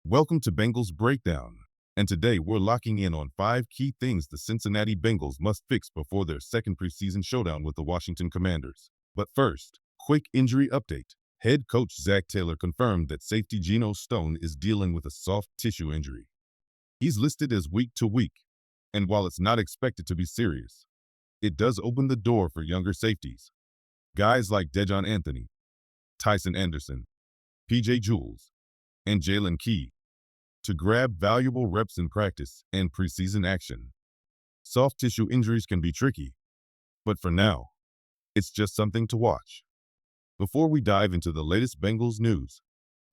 Welcome to Bengals Breakdown, and today we're locking in on 5 key things the Cincinnati Bengals must fix before their second preseason showdown with the Washington Commanders. But first, quick injury update. Head coach Zach Taylor confirmed that safety Geno is dealing with a soft tissue injury. He's listed as week to week, and while it's not expected to be serious, it does open the door for younger safeties. Guys like Dejon Anthony, Tyson Anderson, PJ Jules, and Jalen Key to grab valuable reps in practice and preseason action. Soft tissue injuries can be tricky, but for now, it's just something to watch. Before we dive into the latest Bengals news,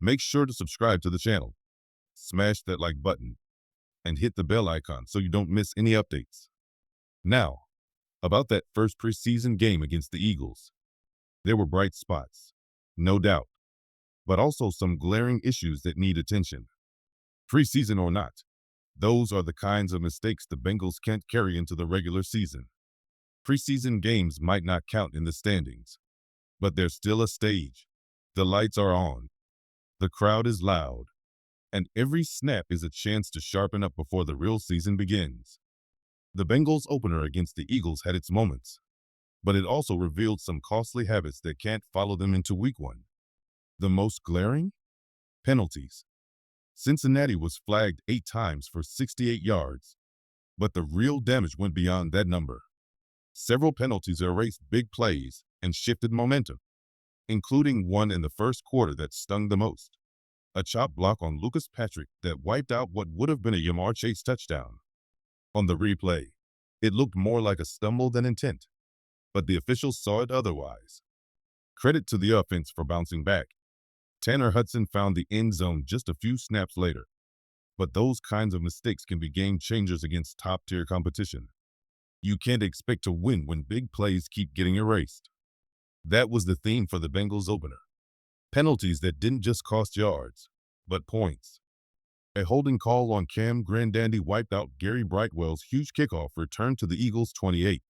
make sure to subscribe to the channel, smash that like button, and hit the bell icon so you don't miss any updates. Now, about that first preseason game against the Eagles. There were bright spots, no doubt, but also some glaring issues that need attention. Preseason or not, those are the kinds of mistakes the Bengals can't carry into the regular season. Preseason games might not count in the standings, but there's still a stage. The lights are on, the crowd is loud, and every snap is a chance to sharpen up before the real season begins. The Bengals opener against the Eagles had its moments, but it also revealed some costly habits that can't follow them into week one. The most glaring? Penalties. Cincinnati was flagged 8 times for 68 yards, but the real damage went beyond that number. Several penalties erased big plays and shifted momentum, including one in the first quarter that stung the most. A chop block on Lucas Patrick that wiped out what would have been a Yamar Chase touchdown. On the replay, it looked more like a stumble than intent, but the officials saw it otherwise. Credit to the offense for bouncing back. Tanner Hudson found the end zone just a few snaps later, but those kinds of mistakes can be game changers against top-tier competition. You can't expect to win when big plays keep getting erased. That was the theme for the Bengals opener. Penalties that didn't just cost yards, but points. A holding call on Cam Grandandy wiped out Gary Brightwell's huge kickoff return to the Eagles' 28,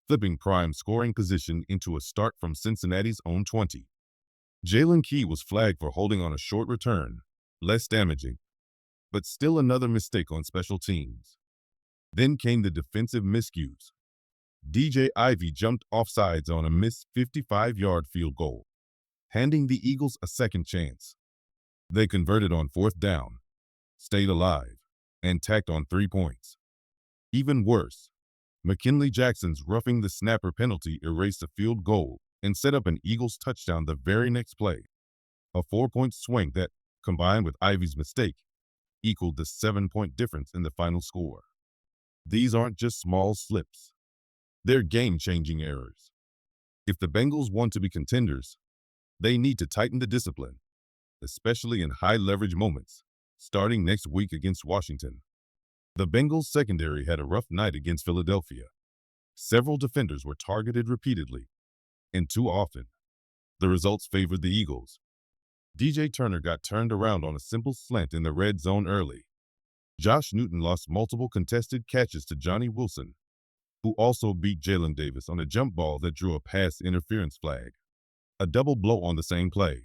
flipping prime scoring position into a start from Cincinnati's own 20. Jalen Key was flagged for holding on a short return, less damaging, but still another mistake on special teams. Then came the defensive miscues. DJ Ivey jumped offsides on a missed 55-yard field goal, handing the Eagles a second chance. They converted on 4th down, stayed alive, and tacked on 3 points. Even worse, McKinley Jackson's roughing the snapper penalty erased a field goal and set up an Eagles touchdown the very next play. A 4-point swing that, combined with Ivey's mistake, equaled the 7-point difference in the final score. These aren't just small slips. They're game-changing errors. If the Bengals want to be contenders, they need to tighten the discipline, especially in high-leverage moments, starting next week against Washington. The Bengals secondary had a rough night against Philadelphia. Several defenders were targeted repeatedly, and too often. The results favored the Eagles. DJ Turner got turned around on a simple slant in the red zone early. Josh Newton lost multiple contested catches to Johnny Wilson, who also beat Jalen Davis on a jump ball that drew a pass interference flag. A double blow on the same play.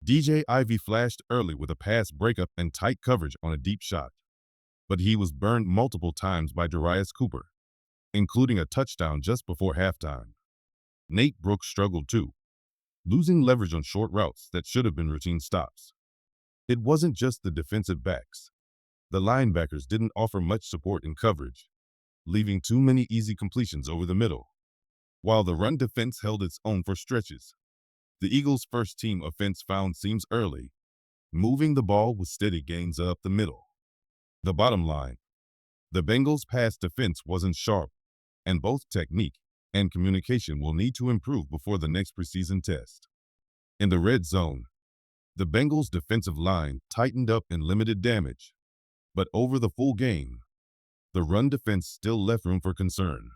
DJ Ivey flashed early with a pass breakup and tight coverage on a deep shot, but he was burned multiple times by Darius Cooper, including a touchdown just before halftime. Nate Brooks struggled too, losing leverage on short routes that should have been routine stops. It wasn't just the defensive backs. The linebackers didn't offer much support in coverage, leaving too many easy completions over the middle. While the run defense held its own for stretches, the Eagles' first-team offense found seams early, moving the ball with steady gains up the middle. The bottom line, the Bengals' pass defense wasn't sharp, and both technique and communication will need to improve before the next preseason test. In the red zone, the Bengals' defensive line tightened up and limited damage, but over the full game, the run defense still left room for concern.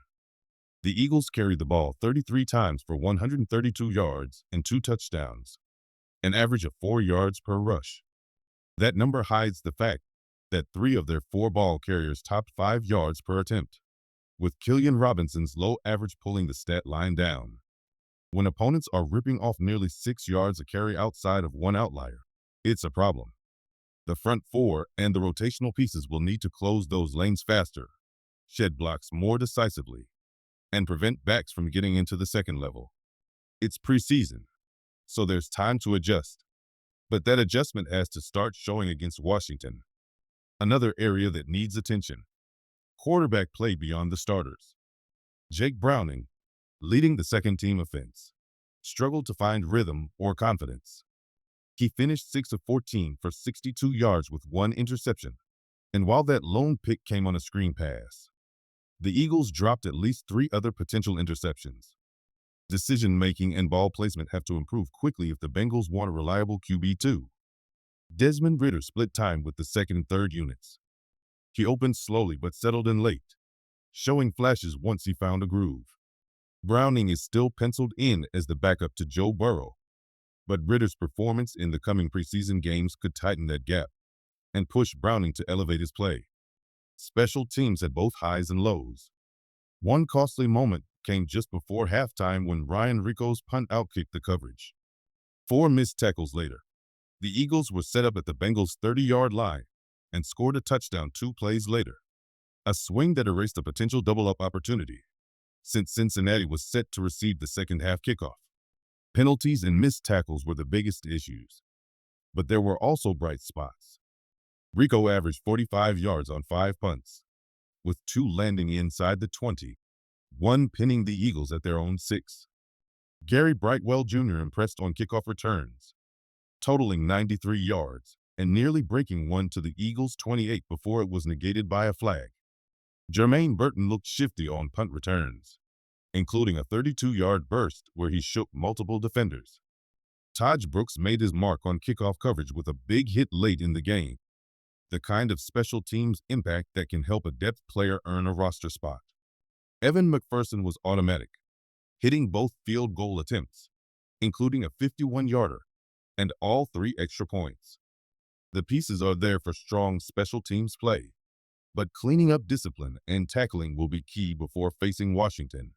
The Eagles carried the ball 33 times for 132 yards and 2 touchdowns, an average of 4 yards per rush. That number hides the fact that 3 of their 4 ball carriers topped 5 yards per attempt, with Killian Robinson's low average pulling the stat line down. When opponents are ripping off nearly 6 yards a carry outside of one outlier, it's a problem. The front four and the rotational pieces will need to close those lanes faster, shed blocks more decisively, and prevent backs from getting into the second level. It's preseason, so there's time to adjust. But that adjustment has to start showing against Washington. Another area that needs attention: quarterback play beyond the starters. Jake Browning, leading the second-team offense, struggled to find rhythm or confidence. He finished 6 of 14 for 62 yards with 1 interception. And while that lone pick came on a screen pass, the Eagles dropped at least 3 other potential interceptions. Decision-making and ball placement have to improve quickly if the Bengals want a reliable QB2. Desmond Ritter split time with the second and third units. He opened slowly but settled in late, showing flashes once he found a groove. Browning is still penciled in as the backup to Joe Burrow, but Ritter's performance in the coming preseason games could tighten that gap and push Browning to elevate his play. Special teams had both highs and lows. One costly moment came just before halftime when Ryan Rico's punt outkicked the coverage. 4 missed tackles later, the Eagles were set up at the Bengals' 30-yard line and scored a touchdown 2 plays later, a swing that erased a potential double-up opportunity, since Cincinnati was set to receive the second-half kickoff. Penalties and missed tackles were the biggest issues, but there were also bright spots. Rico averaged 45 yards on 5 punts, with 2 landing inside the 20, 1 pinning the Eagles at their own 6. Gary Brightwell Jr. impressed on kickoff returns, totaling 93 yards and nearly breaking one to the Eagles' 28 before it was negated by a flag. Jermaine Burton looked shifty on punt returns, including a 32-yard burst where he shook multiple defenders. Taj Brooks made his mark on kickoff coverage with a big hit late in the game, the kind of special teams impact that can help a depth player earn a roster spot. Evan McPherson was automatic, hitting both field goal attempts, including a 51-yarder, and all 3 extra points. The pieces are there for strong special teams play, but cleaning up discipline and tackling will be key before facing Washington.